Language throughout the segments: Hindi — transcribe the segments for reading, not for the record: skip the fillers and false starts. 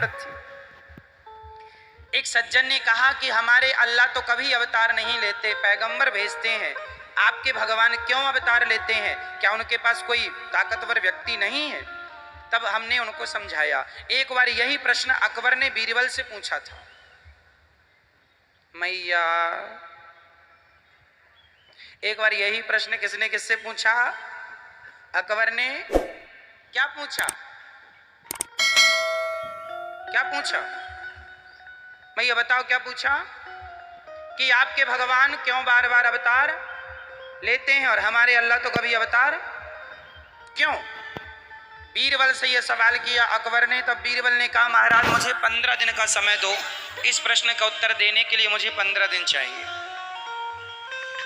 व्रत थी। एक सज्जन ने कहा कि हमारे अल्लाह तो कभी अवतार नहीं लेते, पैगंबर भेजते हैं, आपके भगवान क्यों अवतार लेते हैं? क्या उनके पास कोई ताकतवर व्यक्ति नहीं है? तब हमने उनको समझाया। एक बार यही प्रश्न अकबर ने बीरबल से पूछा था। मैया, एक बार यही प्रश्न किसने किससे पूछा? अकबर ने। क्या पूछा? क्या पूछा? मैया बताओ क्या पूछा? कि आपके भगवान क्यों बार बार अवतार लेते हैं और हमारे अल्लाह तो कभी अवतार क्यों? बीरबल से यह सवाल किया अकबर ने। तब बीरबल ने कहा, महाराज मुझे 15 दिन का समय दो, इस प्रश्न का उत्तर देने के लिए मुझे 15 दिन चाहिए।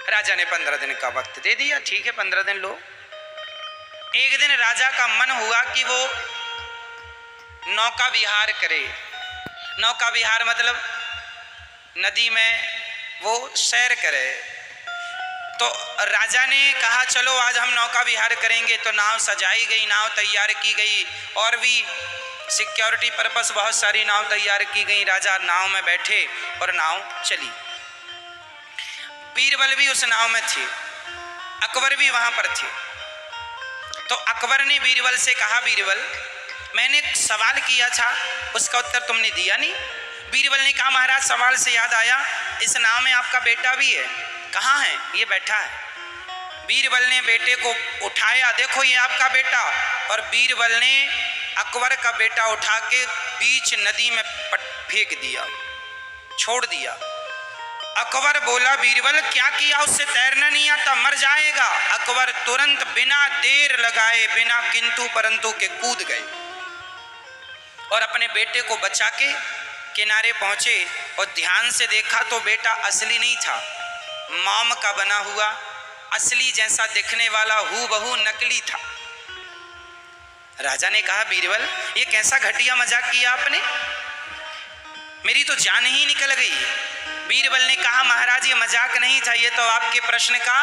राजा ने 15 दिन का वक्त दे दिया। ठीक है, 15 दिन लो। एक दिन राजा का मन हुआ कि वो नौका विहार करे। नौका विहार मतलब नदी में वो सैर करे। तो राजा ने कहा चलो आज हम नौका विहार करेंगे। तो नाव सजाई गई, नाव तैयार की गई और भी सिक्योरिटी पर्पस बहुत सारी नाव तैयार की गई। राजा नाव में बैठे और नाव चली। बीरबल भी उस नाव में थे, अकबर भी वहां पर थे। तो अकबर ने बीरबल से कहा, बीरबल मैंने एक सवाल किया था, उसका उत्तर तुमने दिया नहीं। बीरबल ने कहा, महाराज सवाल से याद आया, इस नाव में आपका बेटा भी है। कहाँ है? ये बैठा है। बीरबल ने बेटे को उठाया, देखो ये आपका बेटा। और बीरबल ने अकबर का बेटा उठा के बीच नदी में फेंक दिया, छोड़ दिया। अकबर बोला, बीरबल क्या किया? उससे तैरना नहीं आता, मर जाएगा। अकबर तुरंत बिना देर लगाए, बिना किंतु परंतु के कूद गए और अपने बेटे को बचा के किनारे पहुंचे। और ध्यान से देखा तो बेटा असली नहीं था, मोम का बना हुआ, असली जैसा दिखने वाला हूबहू नकली था। राजा ने कहा, बीरबल ये कैसा घटिया मजाक किया आपने, मेरी तो जान ही निकल गई। बीरबल ने कहा, महाराज ये मजाक नहीं था, ये तो आपके प्रश्न का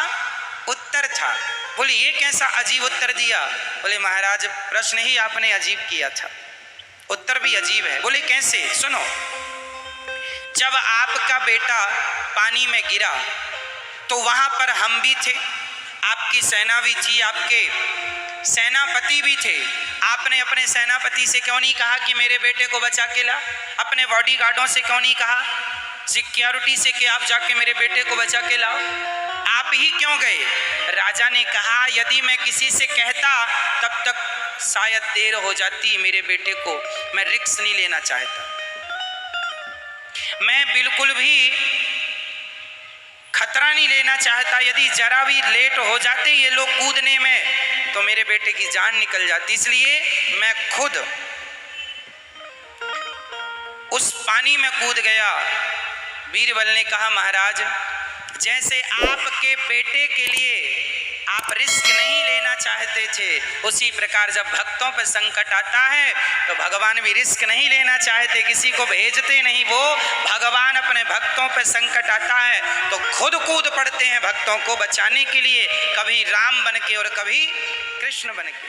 उत्तर था। बोले ये कैसा अजीब उत्तर दिया? बोले महाराज प्रश्न ही आपने अजीब किया था, उत्तर भी अजीब है। बोले कैसे? सुनो, जब आपका बेटा पानी में गिरा तो वहां पर हम भी थे, आपकी सेना भी थी, आपके सेनापति भी थे। आपने अपने सेनापति से क्यों नहीं कहा कि मेरे बेटे को बचा के ला? अपने बॉडीगार्डों से क्यों नहीं कहा, सिक्योरिटी से कि आप जाके मेरे बेटे को बचा के लाओ? आप ही क्यों गए? राजा ने कहा, यदि मैं किसी से कहता तब तक शायद देर हो जाती, मेरे बेटे को मैं रिस्क नहीं लेना चाहता। मैं बिल्कुल भी खतरा नहीं लेना चाहता। यदि जरा भी लेट हो जाते ये लोग कूदने में तो मेरे बेटे की जान निकल जाती, इसलिए मैं खुद उस पानी में कूद गया। बीरबल ने कहा, महाराज जैसे आपके बेटे के लिए आप रिस्क नहीं लेना चाहते थे, उसी प्रकार जब भक्तों पर संकट आता है तो भगवान भी रिस्क नहीं लेना चाहते, किसी को भेजते नहीं। वो भगवान अपने भक्तों पर संकट आता है तो खुद कूद पड़ते हैं भक्तों को बचाने के लिए, कभी राम बन के और कभी कृष्ण बन के।